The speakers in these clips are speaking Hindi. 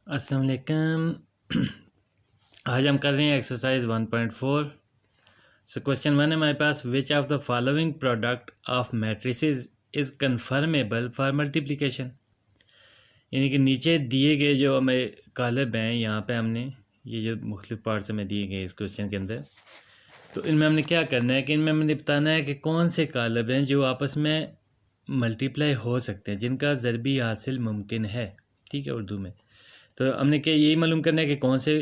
अस्सलाम वालेकुम। आज हम कर रहे हैं एक्सरसाइज 1.4। सो क्वेश्चन 1 है हमारे पास, which of the following product of matrices is conformable for multiplication. यानी कि नीचे दिए गए जो हमें कालब हैं, यहाँ पे हमने ये जो मुख्तलिफ पार्ट्स हमें दिए गए इस क्वेश्चन के अंदर, तो इनमें हमने क्या करना है कि इनमें हमने बताना है कि कौन से कालब हैं जो आपस में मल्टीप्लाई हो सकते हैं, जिनका ज़रबी हासिल मुमकिन है। ठीक है, उर्दू में तो हमने क्या यही मालूम करना है कि कौन से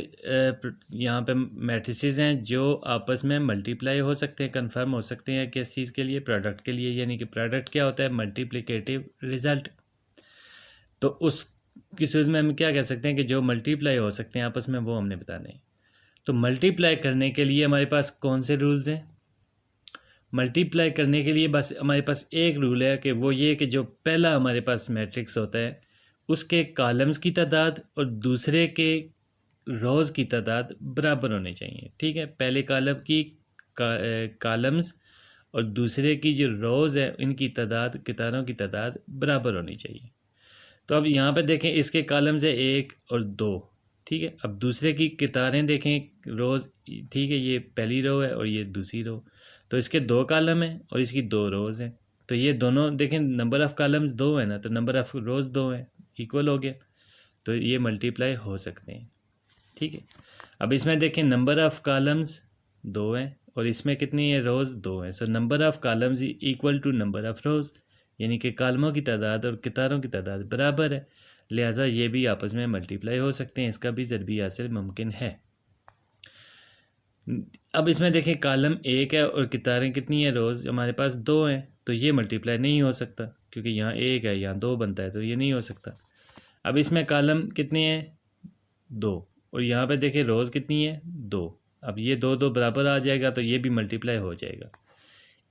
यहाँ पे मैट्रिसेस हैं जो आपस में मल्टीप्लाई हो सकते हैं, कंफर्म हो सकते हैं किस चीज़ के लिए, प्रोडक्ट के लिए। यानी कि प्रोडक्ट क्या होता है, मल्टीप्लिकेटिव रिज़ल्ट। तो उस की सूरत में हम क्या कह सकते हैं कि जो मल्टीप्लाई हो सकते हैं आपस में, वो हमने बताने हैं। तो मल्टीप्लाई करने के लिए हमारे पास कौन से रूल्स हैं? मल्टीप्लाई करने के लिए बस हमारे पास एक रूल है कि वो ये कि जो पहला हमारे पास मैट्रिक्स होता है उसके कॉलम्स की तादाद और दूसरे के रोज़ की तादाद बराबर होनी चाहिए। ठीक है, पहले कॉलम की कॉलम्स और दूसरे की जो रोज़ है इनकी तादाद, कितारों की तादाद बराबर होनी चाहिए। तो अब यहाँ पे देखें, इसके कॉलम्स है 1 और 2। ठीक है, अब दूसरे की कितारें देखें, रोज़। ठीक है, ये पहली रो है और ये दूसरी रो, तो इसके 2 कॉलम हैं और इसकी 2 रोज़ हैं। तो ये दोनों देखें, नंबर ऑफ़ कॉलम्स 2 है ना, तो नंबर ऑफ़ रोज़ 2 है, इक्वल हो गया। तो ये मल्टीप्लाई हो सकते हैं। ठीक है, अब इसमें देखें, नंबर ऑफ़ कॉलम्स 2 हैं और इसमें कितनी है, रोज़ 2 हैं। So number of columns equal to number of rows, यानी कि कॉलमों की तादाद और कितारों की तादाद बराबर है, लिहाजा ये भी आपस में मल्टीप्लाई हो सकते हैं, इसका भी ज़रबी हासिल मुमकिन है। अब इसमें देखें, कॉलम 1 है और कितारें कितनी है, रोज़ हमारे पास 2 हैं, तो ये मल्टीप्लाई नहीं हो सकता क्योंकि यहाँ 1 है, यहाँ 2 बनता है, तो ये नहीं हो सकता। अब इसमें कॉलम कितनी है, 2, और यहाँ पे देखें रोज़ कितनी है, 2। अब ये 2 2 बराबर आ जाएगा, तो ये भी मल्टीप्लाई हो जाएगा।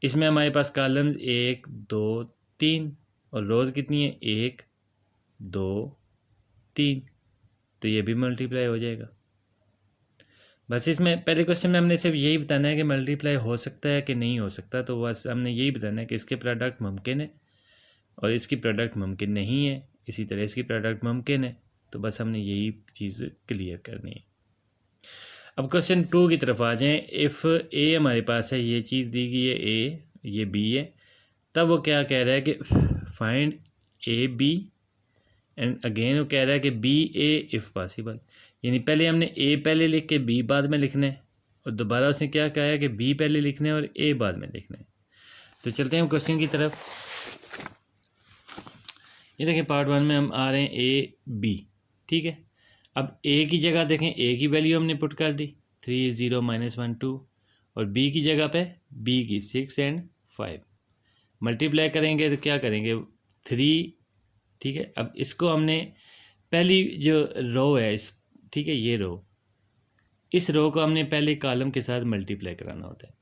इसमें हमारे पास कॉलम्स 1 2 3 और रोज़ कितनी है, 1 2 3, तो ये भी मल्टीप्लाई हो जाएगा। बस इसमें पहले क्वेश्चन में हमने सिर्फ यही बताना है कि मल्टीप्लाई हो सकता है कि नहीं हो सकता, तो बस हमने यही बताना है कि इसके प्रोडक्ट मुमकिन है और इसकी प्रोडक्ट मुमकिन नहीं है, इसी तरह इसकी प्रोडक्ट मुमकिन है। तो बस हमने यही चीज़ क्लियर करनी है। अब क्वेश्चन 2 की तरफ आ जाएं। इफ़ ए हमारे पास है, ये चीज़ दी गई है ए, ये बी है, तब वो क्या कह रहा है कि find a b, and again वो कह रहा है कि बी ए इफ़ पॉसिबल। यानी पहले हमने ए पहले लिख के बी बाद में लिखना है, और दोबारा उसने क्या कहा है कि बी पहले लिखना है और ए बाद में लिखना है। तो चलते हैं हम क्वेश्चन की तरफ। ये देखें, पार्ट 1 में हम आ रहे हैं ए बी। ठीक है, अब ए की जगह देखें, ए की वैल्यू हमने पुट कर दी 3 0 -1 2, और बी की जगह पे बी की 6 और 5। मल्टीप्लाई करेंगे तो क्या करेंगे, 3। ठीक है, अब इसको हमने पहली जो रो है इस, ठीक है, ये रो, इस रो को हमने पहले कॉलम के साथ मल्टीप्लाई कराना होता है।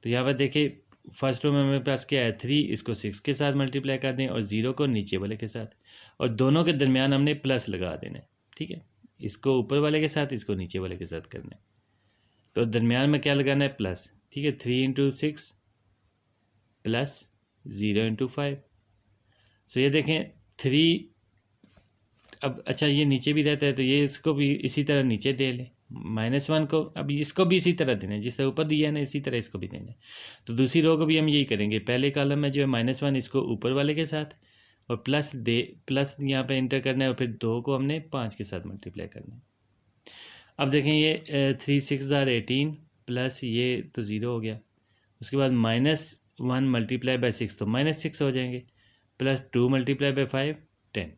तो यहाँ पर देखिए, फर्स्ट रो में हमारे पास क्या है, 3, इसको 6 के साथ मल्टीप्लाई कर दें और 0 को नीचे वाले के साथ, और दोनों के दरमियान हमने प्लस लगा देना है। ठीक है, इसको ऊपर वाले के साथ, इसको नीचे वाले के साथ करना है, तो दरमियान में क्या लगाना है, प्लस। ठीक है, 3 × 6 प्लस 0 × 5। सो ये देखें 3, अब अच्छा ये नीचे भी रहता है, तो ये इसको भी इसी तरह नीचे दे लें, -1 को, अब इसको भी इसी तरह देना है, जिस तरह ऊपर दिया है ना, इसी तरह इसको भी देना है। तो दूसरी रो को भी हम यही करेंगे, पहले कॉलम में जो है -1, इसको ऊपर वाले के साथ, और प्लस यहाँ पे इंटर करना है, और फिर 2 को हमने 5 के साथ मल्टीप्लाई करना है। अब देखें, ये 3 6 18 प्लस ये तो 0 हो गया, उसके बाद -1 मल्टीप्लाई बाय 6 तो -6 हो जाएंगे, प्लस 2 मल्टीप्लाई बाय 5 10।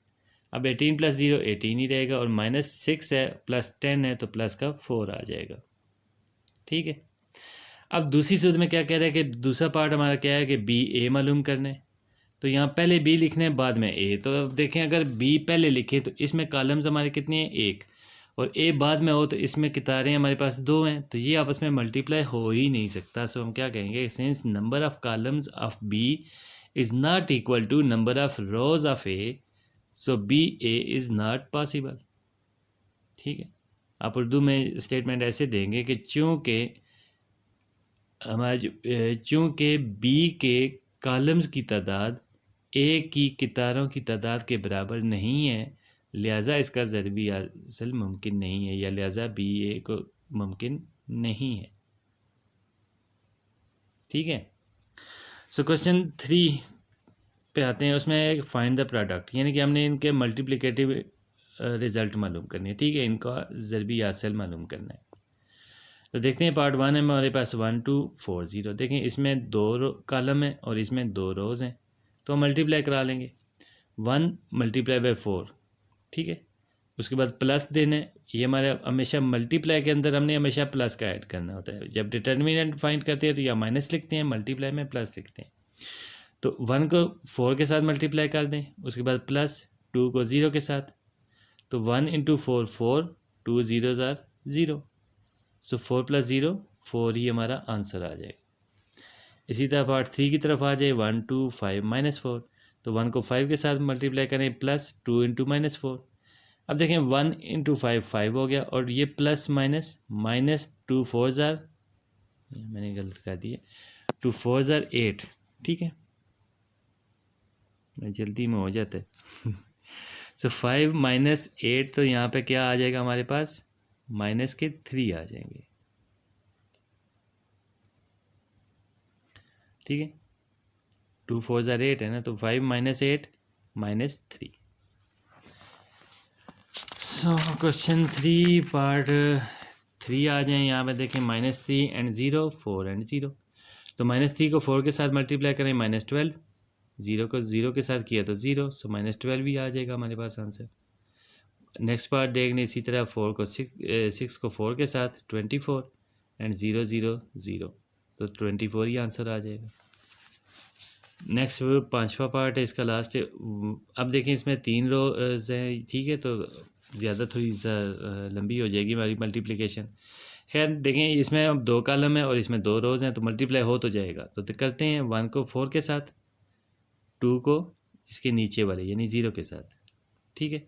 अब 18 + 0 18 ही रहेगा, और -6 है प्लस 10 है, तो प्लस का 4 आ जाएगा। ठीक है, अब दूसरी सूरत में क्या कह रहा है कि दूसरा पार्ट हमारा क्या है कि बी ए मालूम करना है, तो यहाँ पहले बी लिखना है बाद में ए। तो अब देखें, अगर बी पहले लिखे तो इसमें कॉलम्स हमारे कितने हैं, 1, और ए बाद में हो तो इसमें कितारें हमारे पास 2 हैं, तो ये आपस में मल्टीप्लाई हो ही नहीं सकता। सो हम क्या कहेंगे, since number of columns of b is not equal to number of rows of a, so b a is not possible. ठीक है, आप उर्दू में स्टेटमेंट ऐसे देंगे कि चूँकि बी के कॉलम्स की तादाद ए की कितारों की तादाद के बराबर नहीं है, लिहाजा इसका ज़रबी असल मुमकिन नहीं है, या लिहाजा बी ए को मुमकिन नहीं है। ठीक है। सो क्वेश्चन 3 पे आते हैं। उसमें फाइंड द प्रोडक्ट, यानी कि हमने इनके मल्टीप्लिकेटिव रिज़ल्ट मालूम करनी है। ठीक है, इनका ज़रबी असल मालूम करना है। तो देखते हैं पार्ट 1 है हमारे पास 1 2 4 0। देखें इसमें 2 कॉलम है और इसमें 2 रोज़ हैं, तो मल्टीप्लाई करा लेंगे। 1 मल्टीप्लाई बाय 4, ठीक है। उसके बाद प्लस देने, ये हमारे हमेशा मल्टीप्लाई के अंदर हमने हमेशा प्लस का ऐड करना होता है। जब डिटर्मिनेंट फाइंड करते हैं तो या माइनस लिखते हैं, मल्टीप्लाई में प्लस लिखते हैं। तो 1 को 4 के साथ मल्टीप्लाई कर दें, उसके बाद प्लस 2 को 0 के साथ, तो 1 into 4 4, 2 zeros are 0, so 4 plus 0 4 ही हमारा आंसर आ जाएगा। इसी तरह पार्ट 3 की तरफ आ जाए। 1 2 5 माइनस 4, तो 1 को 5 के साथ मल्टीप्लाई करें, प्लस 2 इंटू माइनस 4। अब देखें 1 इंटू 5 5 हो गया, और ये प्लस माइनस माइनस 2 4 ज़ार, मैंने गलत कर दिया, 2 4 ज़ार 8। ठीक है, जल्दी में हो जाता है। सो 5 माइनस 8, तो यहाँ पे क्या आ जाएगा हमारे पास, माइनस के 3 आ जाएंगे। ठीक है, 2 4 ज़ार 8 है ना, तो 5 minus 8 minus 3। So question 3 part 3 आ जाए। यहाँ पे देखें -3 एंड 0 4 एंड 0, तो -3 को 4 के साथ मल्टीप्लाई करें, -12, 0 को 0 के साथ किया तो 0, सो -12 भी आ जाएगा हमारे पास आंसर। नेक्स्ट पार्ट देखने इसी तरह 4 को 6 को 4 के साथ 24 एंड 0 0 0, तो 24 ही आंसर आ जाएगा। नेक्स्ट 5वां पार्ट है, इसका लास्ट है। अब देखें इसमें 3 रोज़ हैं, ठीक है, तो ज़्यादा थोड़ी लंबी हो जाएगी हमारी मल्टीप्लिकेशन। खैर देखें इसमें अब 2 कॉलम है और इसमें 2 रोज़ हैं, तो मल्टीप्लाई हो तो जाएगा। तो करते हैं 1 को 4 के साथ, 2 को इसके नीचे वाले यानी 0 के साथ। ठीक है,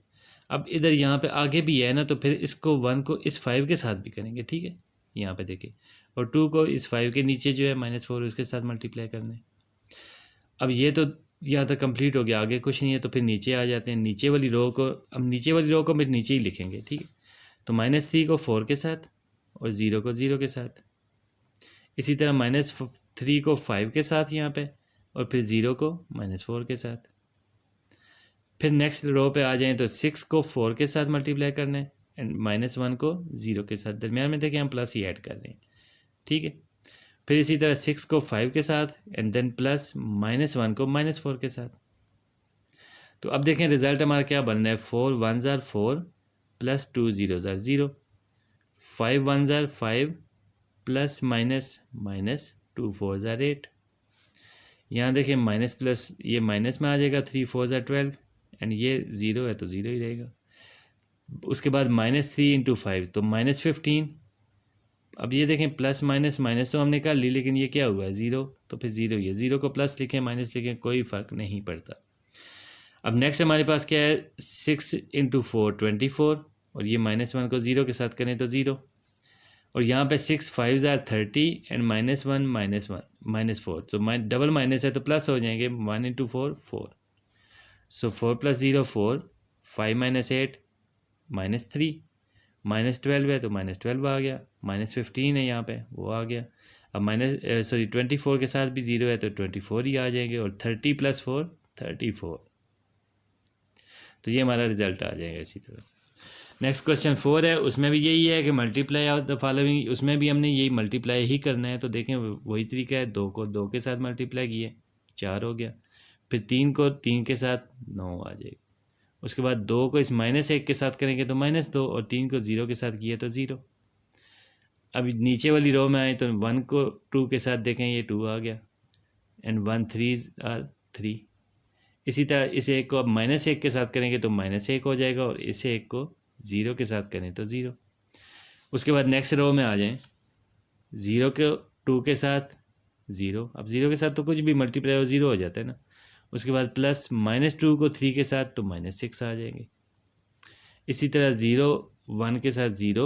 अब इधर यहाँ पे आगे भी है ना, तो फिर इसको 1 को इस 5 के साथ भी करेंगे। ठीक है, यहाँ पे देखिए, और 2 को इस 5 के नीचे जो है -4 उसके साथ मल्टीप्लाई करना है। अब ये तो यहाँ तक कंप्लीट हो गया, आगे कुछ नहीं है, तो फिर नीचे आ जाते हैं। नीचे वाली रो को, अब नीचे वाली रो को फिर नीचे ही लिखेंगे। ठीक है, तो -3 को 4 के साथ और 0 को 0 के साथ। इसी तरह -3 को 5 के साथ यहाँ पे, और फिर 0 को -4 के साथ। फिर नेक्स्ट रो पे आ जाएं तो 6 को 4 के साथ मल्टीप्लाई करना है एंड -1 को 0 के साथ। दरमियान में देखें हम प्लस ही ऐड कर रहे हैं। ठीक है, फिर इसी तरह 6 को 5 के साथ एंड देन प्लस -1 को -4 के साथ। तो अब देखें रिजल्ट हमारा क्या बन रहा है, 4 1 ज़ार 4 प्लस 2 0 ज़ार 0, 5 1 ज़ार 5 प्लस माइनस 2 4 ज़ार 8। यहाँ देखें माइनस प्लस ये माइनस में आ जाएगा, 3 4 ज़ार 12 एंड ये 0 है तो 0 ही रहेगा। उसके बाद -3 इंटू 5 तो -15। अब ये देखें प्लस माइनस माइनस तो हमने कर ली, लेकिन ये क्या हुआ है 0, तो फिर 0 ही है। 0 को प्लस लिखें माइनस लिखें कोई फ़र्क नहीं पड़ता। अब नेक्स्ट हमारे पास क्या है, 6 इंटू 4 24, और ये -1 को 0 के साथ करें तो 0, और यहाँ पे 6 5 ज़ार 30 एंड -1 -4, तो डबल माइनस है तो प्लस हो जाएंगे। 1 इंटू 4 4, सो 4 प्लस 0 4, 5 माइनस 8 -3, -12 है तो -12 आ गया, -15 है यहाँ पे वो आ गया। अब 24 के साथ भी 0 है तो 24 ही आ जाएंगे, और 30 प्लस 4 34, तो ये हमारा रिजल्ट आ जाएगा। इसी तरह नेक्स्ट क्वेश्चन 4 है, उसमें भी यही है कि मल्टीप्लाई ऑफ द फॉलोइंग, उसमें भी हमने यही मल्टीप्लाई ही करना है। तो देखें वही तरीका है, 2 को 2 के साथ मल्टीप्लाई किए 4 हो गया, फिर 3 को 3 के साथ 9 आ जाएगा। उसके बाद 2 को इस -1 के साथ करेंगे तो -2, और 3 को 0 के साथ किए तो 0। अब नीचे वाली रो में आए तो 1 को 2 के साथ देखें ये 2 आ गया, एंड 1 3 आर 3। इसी तरह इस एक को अब -1 के साथ करेंगे तो -1 हो जाएगा, और इस एक को 0 के साथ करें तो 0। उसके बाद नेक्स्ट रो में आ जाएं, 0 को 2 के साथ 0, अब 0 के साथ तो कुछ भी मल्टीप्लाई हो 0 हो जाता है ना। उसके बाद प्लस -2 को 3 के साथ तो -6 आ जाएंगे। इसी तरह 0 1 के साथ 0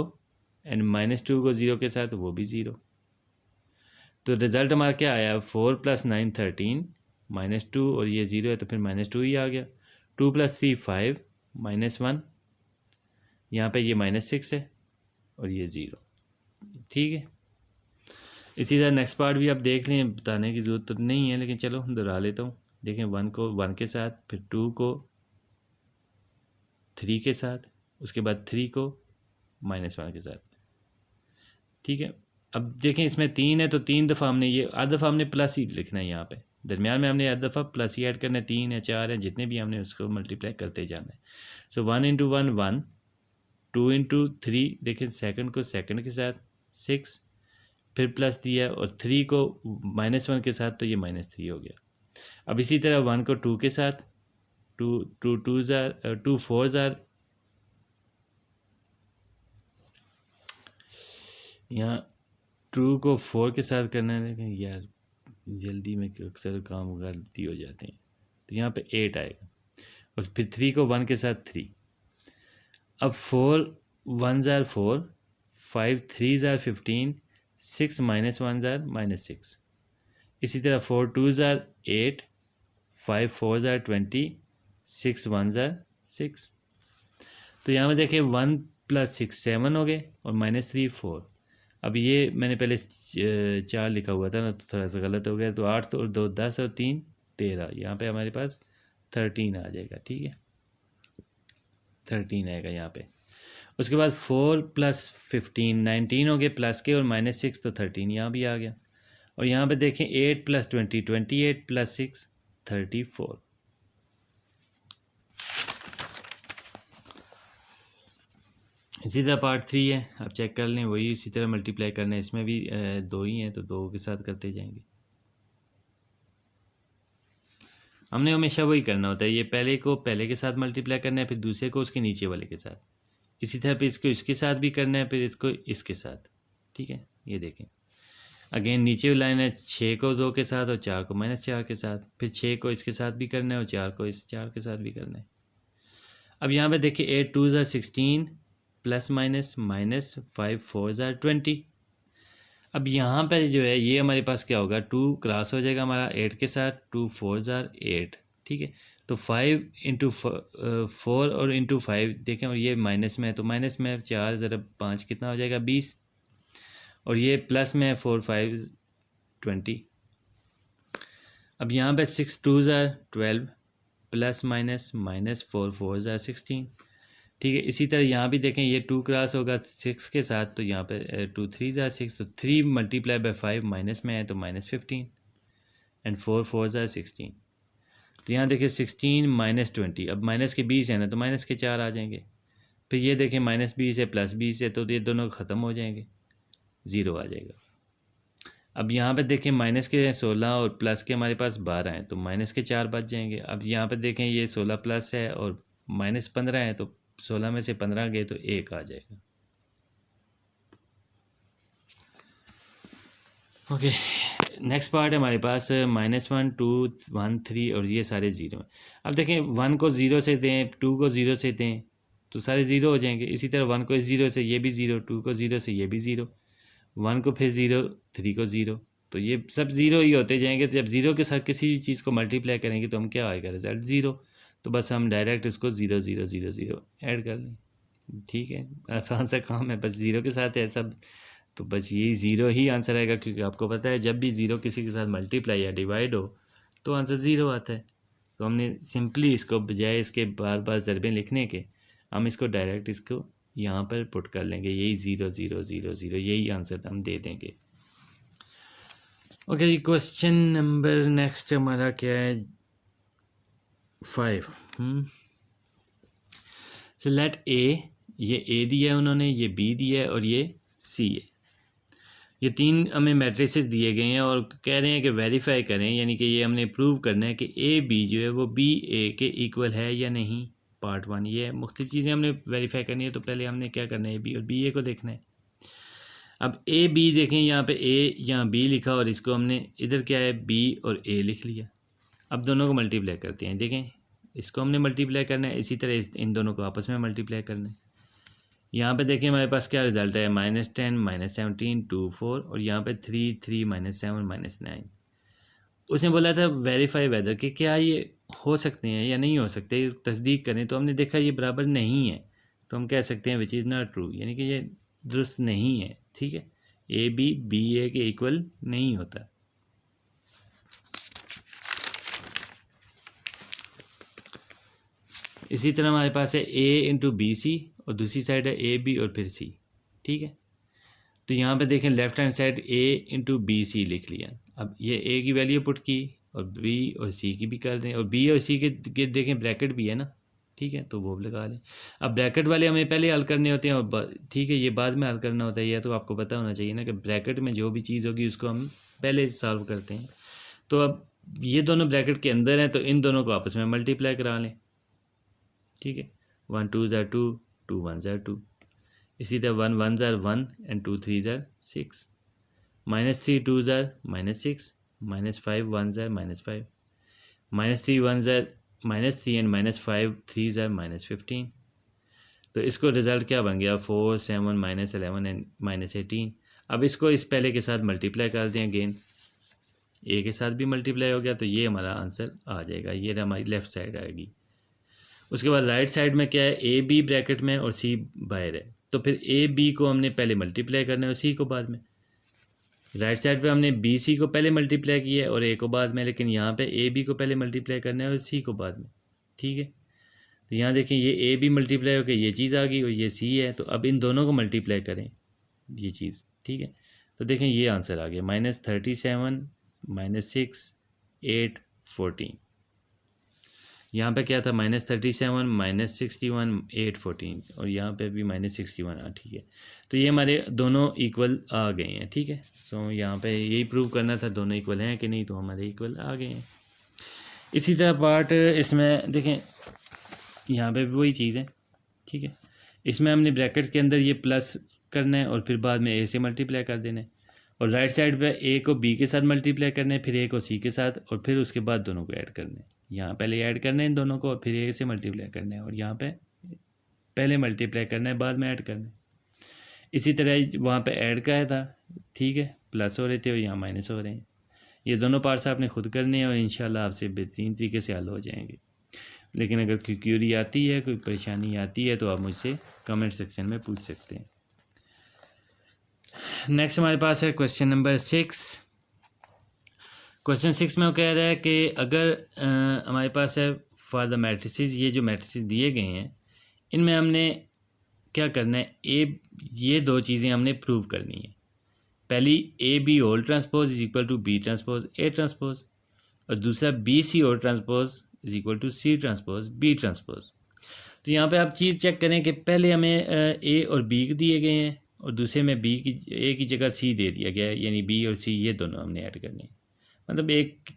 एंड -2 को 0 के साथ वो भी 0। तो रिज़ल्ट हमारा क्या आया, 4 + 9 13 -2, और ये 0 है तो फिर -2 ही आ गया। 2 + 3 5 -1 यहाँ पे ये -6 है और ये 0, ठीक है। इसी तरह नेक्स्ट पार्ट भी आप देख लें, बताने की ज़रूरत तो नहीं है, लेकिन चलो दोहरा लेता हूँ। देखें 1 को 1 के साथ, फिर 2 को 3 के साथ, उसके बाद 3 को -1 के साथ, ठीक है। अब देखें इसमें 3 है तो 3 दफ़ा हमने ये हर दफ़ा हमने प्लस ही लिखना है, यहाँ पे दरमियान में हमने हर दफ़ा प्लस ही ऐड करना है। 3 है 4 है जितने भी हमने उसको मल्टीप्लाई करते जाना है। सो 1 × 1 1, 2 × 3 देखें सेकंड को सेकंड के साथ 6, फिर प्लस दिया और 3 को -1 के साथ तो ये -3 हो गया। अब इसी तरह 1 को 2 के साथ, 2 4 ज़ार, यहाँ 2 को 4 के साथ करना है, लेकिन यार जल्दी में अक्सर काम गलती हो जाते हैं, तो यहाँ पे 8 आएगा और फिर 3 को 1 के साथ 3। अब 4 1 ज़ार 4, 5 3 ज़ार 15, 6 -1 ज़ार -6। इसी तरह 4 2 ज़ार 8, 5 4 ज़ार 20, 6 1 ज़ार 6। तो यहाँ में देखें 1 + 6 7 हो गए और -3 4। अब ये मैंने पहले 4 लिखा हुआ था ना, तो थोड़ा सा गलत हो गया, तो 8 और 2 10 और 3 13, यहाँ पे हमारे पास 13 आ जाएगा, ठीक है। 13 आएगा यहाँ पे। उसके बाद 4 + 15 19 हो गए प्लस के, और -6 तो 13 यहाँ भी आ गया। और यहाँ पे देखें 8 + 20 28 + 6 34। इसी तरह पार्ट 3 है, आप चेक कर लें, वही इसी तरह मल्टीप्लाई करना है। इसमें भी 2 ही हैं तो 2 के साथ करते जाएंगे। हमने हमेशा वही करना होता है, ये पहले को पहले के साथ मल्टीप्लाई करना है, फिर दूसरे को उसके नीचे वाले के साथ। इसी तरह फिर इसको इसके साथ भी करना है, फिर इसको इसके साथ, ठीक है। ये देखें अगेन नीचे लाइन है 6 को 2 के साथ और 4 को -4 के साथ, फिर 6 को इसके साथ भी करना है और 4 को इस 4 के साथ भी करना है। अब यहाँ पे देखिए 8 2 ज़ार 16 ± -5 4 ज़ार 20। अब यहाँ पर जो है ये हमारे पास क्या होगा, 2 क्रॉस हो जाएगा हमारा 8 के साथ, 2 4 ज़ार 8, ठीक है। तो 5 × 4 और × 5 देखें, और ये माइनस में है तो माइनस में 4 ज़रा 5 कितना हो जाएगा 20, और ये प्लस में 4 5 20। अब यहाँ पे 6 2 ज़ार 12 ± -4 4 ज़ार 16, ठीक है। इसी तरह यहाँ भी देखें ये 2 क्रॉस होगा 6 के साथ, तो यहाँ पे 2 3 ज़ार 6, तो 3 × 5 माइनस में है तो -15 एंड 4 4 ज़ार 16। तो यहाँ देखिए 16 -20, अब माइनस के 20 है ना, तो माइनस के 4 आ जाएंगे। फिर ये देखें -20 है +20 है, तो ये दोनों ख़त्म हो जाएंगे, 0 आ जाएगा। अब यहाँ पे देखें माइनस के 16 और प्लस के हमारे पास 12 हैं, तो माइनस के 4 बच जाएंगे। अब यहाँ पे देखें ये 16 प्लस है और -15 है, तो 16 में से 15 गए तो 1 आ जाएगा। ओके, नेक्स्ट पार्ट है हमारे पास -1 2 1 3 और ये सारे 0 हैं। अब देखें 1 को 0 से दें, 2 को 0 से दें तो सारे 0 हो जाएंगे। इसी तरह 1 को 0 से ये भी 0, 2 को 0 से ये भी 0, 1 को फिर 0, 3 को 0, तो ये सब 0 ही होते जाएंगे। तो जब 0 के साथ किसी भी चीज़ को मल्टीप्लाई करेंगे तो हम क्या आएगा रिजल्ट 0, तो बस हम डायरेक्ट उसको 0 0 0 0 ऐड कर लें, ठीक है। आसान सा काम है, बस 0 के साथ है सब, तो बस यही 0 ही आंसर आएगा, क्योंकि आपको पता है जब भी 0 किसी के साथ मल्टीप्लाई या डिवाइड हो तो आंसर 0 आता है। तो हमने सिंपली इसको बजाय इसके बार बार ज़रबे लिखने के, हम इसको डायरेक्ट इसको यहाँ पर पुट कर लेंगे, यही 0 0 0 0 यही आंसर हम दे देंगे। ओके, क्वेश्चन नंबर नेक्स्ट हमारा क्या है 5। सो लेट ए, ये ए दिया है उन्होंने, ये बी दिया है और ये सी है। ये 3 हमें मैट्रिसेस दिए गए हैं और कह रहे हैं कि वेरीफाई करें, यानी कि ये हमने प्रूव करना है कि ए बी जो है वो बी ए के इक्वल है या नहीं। पार्ट 1 ये है, मुख्तलिफ चीज़ें हमने वेरीफाई करनी है, तो पहले हमने क्या करना है, बी और बी ए को देखना है। अब ए बी देखें, यहाँ पे ए यहाँ बी लिखा और इसको हमने इधर क्या है बी और ए लिख लिया। अब दोनों को मल्टीप्लाई करते हैं, देखें इसको हमने मल्टीप्लाई करना है, इसी तरह इन दोनों को आपस में मल्टीप्लाई करना है। यहाँ पे देखिए हमारे पास क्या रिजल्ट है, -10 -17 2 4, और यहाँ पे 3 3 -7 -9। उसने बोला था वेरीफाई वेदर कि क्या ये हो सकते हैं या नहीं हो सकते, तस्दीक करें। तो हमने देखा ये बराबर नहीं है, तो हम कह सकते हैं विच इज़ नॉट ट्रू, यानी कि ये दुरुस्त नहीं है। ठीक है, ए बी ए के इक्वल नहीं होता। इसी तरह हमारे पास है ए इंटू बी सी और दूसरी साइड है ए बी और फिर सी। ठीक है, तो यहाँ पे देखें लेफ्ट हैंड साइड ए इंटू बी सी लिख लिया। अब ये ए की वैल्यू पुट की और बी और सी की भी कर दें, और बी और सी के देखें ब्रैकेट भी है ना। ठीक है, तो वो भी लगा लें। अब ब्रैकेट वाले हमें पहले हल करने होते हैं और ठीक है ये बाद में हल करना होता है। यह तो आपको पता होना चाहिए ना कि ब्रैकेट में जो भी चीज़ होगी उसको हम पहले सॉल्व करते हैं। तो अब ये दोनों ब्रैकेट के अंदर हैं, तो इन दोनों को आपस में मल्टीप्लाई करा लें। ठीक है, 1 2 ज़ार 2, 2 1 ज़ार 2। इसी तरह 1 1 ज़ार 1 and 2 3 tsar 6। -3 2 tsar -6, -5 1 tsar -5, -3 1 tsar -3 and -5 3 ज़ार -15। तो इसको रिज़ल्ट क्या बन गया 4 7 -11 एंड -18। अब इसको इस पहले के साथ मल्टीप्लाई कर दें अगेन, ए के साथ भी मल्टीप्लाई हो गया, तो ये हमारा आंसर आ जाएगा। ये हमारी लेफ़्ट साइड आएगी। उसके बाद राइट साइड में क्या है, ए बी ब्रैकेट में और सी बाहर है, तो फिर ए बी को हमने पहले मल्टीप्लाई करना है और सी को बाद में। राइट साइड पे हमने बी सी को पहले मल्टीप्लाई किया है और ए को बाद में, लेकिन यहाँ पे ए बी को पहले मल्टीप्लाई करना है और सी को बाद में। ठीक है, तो यहाँ देखें ये ए बी मल्टीप्लाई होकर ये चीज़ आ गई और ये सी है, तो अब इन दोनों को मल्टीप्लाई करें ये चीज़। ठीक है, तो देखें ये आंसर आ गया -37 -6 8 14। यहाँ पे क्या था -37 -61 8 14, और यहाँ पे भी -61। ठीक है, तो ये हमारे दोनों इक्वल आ गए हैं। ठीक है, सो यहाँ पे यही प्रूव करना था दोनों इक्वल हैं कि नहीं, तो हमारे इक्वल आ गए हैं। इसी तरह पार्ट इसमें देखें, यहाँ पे भी वही चीज़ है। ठीक है, इसमें हमने ब्रैकेट के अंदर ये प्लस करना है और फिर बाद में ए से मल्टीप्लाई कर देना है, और राइट साइड पे ए को बी के साथ मल्टीप्लाई करना है, फिर ए को सी के साथ, और फिर उसके बाद दोनों को ऐड करना है। यहाँ पहले ऐड करना है इन दोनों को और फिर ए से मल्टीप्लाई करना है, और यहाँ पे पहले मल्टीप्लाई करना है बाद में ऐड करना है। इसी तरह वहाँ पे ऐड का है था। ठीक है, प्लस हो रहे थे और यहाँ माइनस हो रहे हैं। ये दोनों पार्ट्स आपने खुद करने हैं और इंशाल्लाह आपसे बेहतरीन तरीके से हल हो जाएंगे। लेकिन अगर कोई क्यूरी आती है, कोई परेशानी आती है, तो आप मुझसे कमेंट सेक्शन में पूछ सकते हैं। नेक्स्ट हमारे पास है क्वेश्चन नंबर 6। क्वेश्चन 6 में वो कह रहा है कि अगर हमारे पास है फॉर द मैट्रिसेस, ये जो मैट्रिसेस दिए गए हैं इनमें हमने क्या करना है, ये दो चीज़ें हमने प्रूव करनी है। पहली a b whole transpose is equal to b transpose a transpose, और दूसरा b c whole transpose is equal to c transpose b transpose. तो यहाँ पे आप चीज़ चेक करें कि पहले हमें ए और बी दिए गए हैं और दूसरे में बी की ए की जगह सी दे दिया गया है, यानी बी और सी ये दोनों हमने ऐड करने हैं। मतलब एक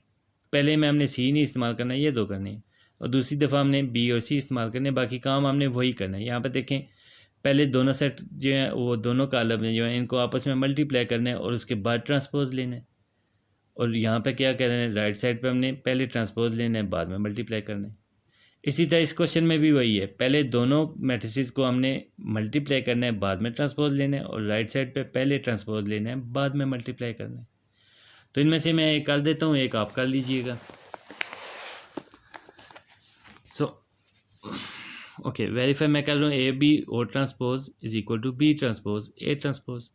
पहले में हमने सी नहीं इस्तेमाल करना है, ये दो करने हैं, और दूसरी दफ़ा हमने बी और सी इस्तेमाल करने, बाकी काम हमने वही करना है। यहाँ पर देखें पहले दोनों सेट जो है वो दोनों कॉलम जो है इनको आपस में मल्टीप्लाई करना है और उसके बाद ट्रांसपोज लेना है। और यहाँ पे क्या कर रहे हैं, राइट साइड पे हमने पहले ट्रांसपोज लेना है बाद में मल्टीप्लाई करना है। इसी तरह इस क्वेश्चन में भी वही है, पहले दोनों मैट्रिसेस को हमने मल्टीप्लाई करना है बाद में ट्रांसपोज लेना है, और राइट साइड पे पहले ट्रांसपोज लेना है बाद में मल्टीप्लाई करना है। तो इनमें से मैं एक कर देता हूँ, एक आप कर लीजिएगा। ओके, वेरीफाई मैं कर रहा हूँ ए बी ओ transpose is equal to b transpose a transpose.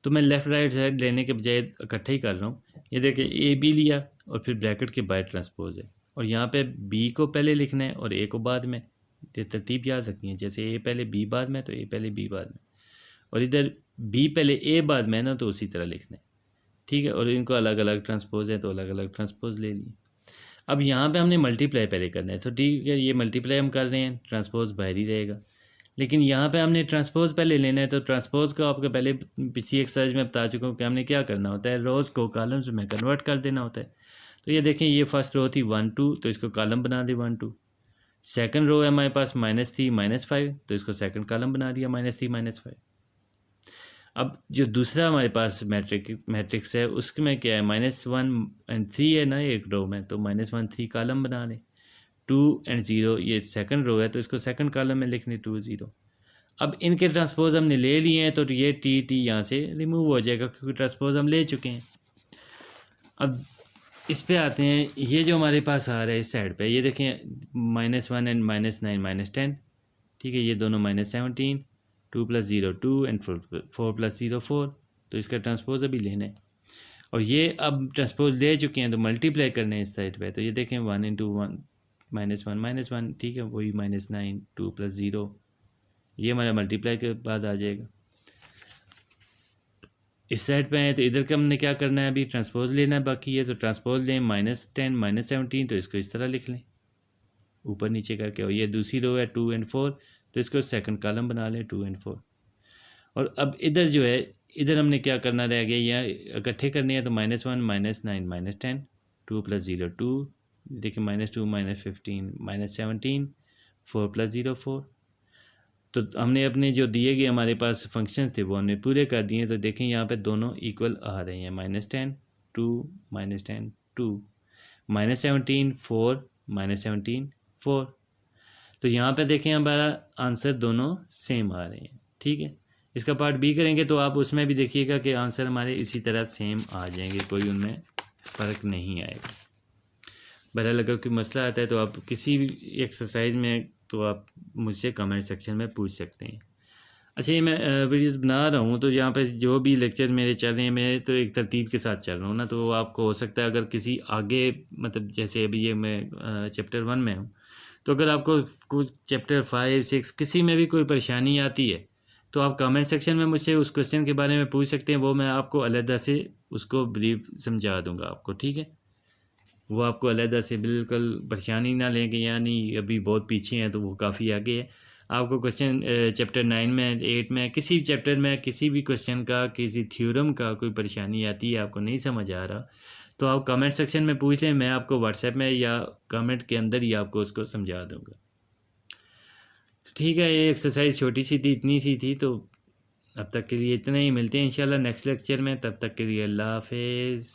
तो मैं लेफ़्ट राइट साइड लेने के बजाय इकट्ठा ही कर रहा हूँ। ये देखिए ए बी लिया और फिर ब्रैकेट के बाहर ट्रांसपोज है, और यहाँ पे बी को पहले लिखना है और ए को बाद में। ये तरतीब याद रखनी है, जैसे ए पहले बी बाद में तो ए पहले बी बाद में, और इधर बी पहले ए बाद में ना, तो उसी तरह लिखना है। ठीक है, और इनको अलग अलग ट्रांसपोज है तो अलग अलग ट्रांसपोज ले लिए। अब यहाँ पे हमने मल्टीप्लाई पहले करना है, तो ठीक है ये मल्टीप्लाई हम कर रहे हैं, ट्रांसपोज बाहर ही रहेगा। लेकिन यहाँ पे हमने ट्रांसपोज पहले लेना है, तो ट्रांसपोज को आपको पहले पिछली एक्सरसाइज में बता चुका हूँ कि हमने क्या करना होता है, रोज़ को कॉलम्स में कन्वर्ट कर देना होता है। तो ये देखें ये फर्स्ट रो थी 1 2, तो इसको कॉलम बना दी 1 2। सेकंड रो है हमारे पास -3 -5, तो इसको सेकंड कॉलम बना दिया -3 -5। अब जो दूसरा हमारे पास मैट्रिक्स है उसमें क्या है, -1 और 3 है ना एक रो में, तो -1 3 कॉलम बना लें। 2 और 0 ये सेकंड रो है, तो इसको सेकंड कॉलम में लिखने 2 0। अब इनके ट्रांसपोज हमने ले लिए हैं, तो ये टी टी यहाँ से रिमूव हो जाएगा क्योंकि ट्रांसपोज हम ले चुके हैं। अब इस पे आते हैं, ये जो हमारे पास आ रहा है इस साइड पे, ये देखें -1 एंड -9 -10, ठीक है, ये दोनों -17, 2 + 0 2 एंड 4 + 0 4, तो इसका ट्रांसपोज अभी लेना है। और ये अब ट्रांसपोज ले चुके हैं तो मल्टीप्लाई करने हैं इस साइड पे, तो ये देखें 1 × 1 -1 ठीक है, वही -9 2 + 0, ये हमारा मल्टीप्लाई के बाद आ जाएगा। इस साइड पे है तो इधर का हमने क्या करना है, अभी ट्रांसपोज लेना है बाकी है, तो ट्रांसपोज लें -10 -17, तो इसको इस तरह लिख लें ऊपर नीचे करके। और ये दूसरी रो है 2 एंड 4, तो इसको सेकंड कॉलम बना लें 2 एंड 4। और अब इधर जो है, इधर हमने क्या करना रह गया, यहाँ इकट्ठे करने हैं तो -1 -9 -10 2 + 0 2, देखिए -2 -15 -17 4 + 0 4। तो हमने अपने जो दिए गए हमारे पास फंक्शंस थे वो हमने पूरे कर दिए। तो देखें यहाँ पे दोनों इक्वल आ रहे हैं, -10 2 -10 2, -17 4 -17 4। तो यहाँ पे देखें हमारा आंसर दोनों सेम आ रहे हैं। ठीक है, इसका पार्ट बी करेंगे तो आप उसमें भी देखिएगा कि आंसर हमारे इसी तरह सेम आ जाएंगे, कोई उनमें फ़र्क नहीं आएगा। बहरहाल अगर कोई मसला आता है तो आप किसी भी एक्सरसाइज में तो आप मुझसे कमेंट सेक्शन में पूछ सकते हैं। अच्छा, ये मैं वीडियोस बना रहा हूँ तो यहाँ पे जो भी लेक्चर मेरे चल रहे हैं, मैं तो एक तरतीब के साथ चल रहा हूँ ना, तो आपको हो सकता है अगर किसी आगे मतलब जैसे अभी ये मैं चैप्टर 1 में हूँ, तो अगर आपको कुछ चैप्टर 5 6 किसी में भी कोई परेशानी आती है तो आप कमेंट सेक्शन में मुझसे उस क्वेश्चन के बारे में पूछ सकते हैं, वो मैं आपको अलहदा से उसको ब्रीफ समझा दूँगा आपको। ठीक है, वो आपको अलहदा से बिल्कुल परेशानी ना लें कि यानी अभी बहुत पीछे हैं तो वो काफ़ी आगे है। आपको क्वेश्चन चैप्टर 9 में 8 में किसी भी चैप्टर में किसी भी क्वेश्चन का किसी थ्योरम का कोई परेशानी आती है, आपको नहीं समझ आ रहा, तो आप कमेंट सेक्शन में पूछ लें, मैं आपको व्हाट्सएप में या कमेंट के अंदर ही आपको उसको समझा दूँगा। ठीक है, ये एक्सरसाइज छोटी सी थी, इतनी सी थी, तो अब तक के लिए इतना ही। मिलते हैं इंशाल्लाह नेक्स्ट लेक्चर में, तब तक के लिए अल्लाह हाफिज़।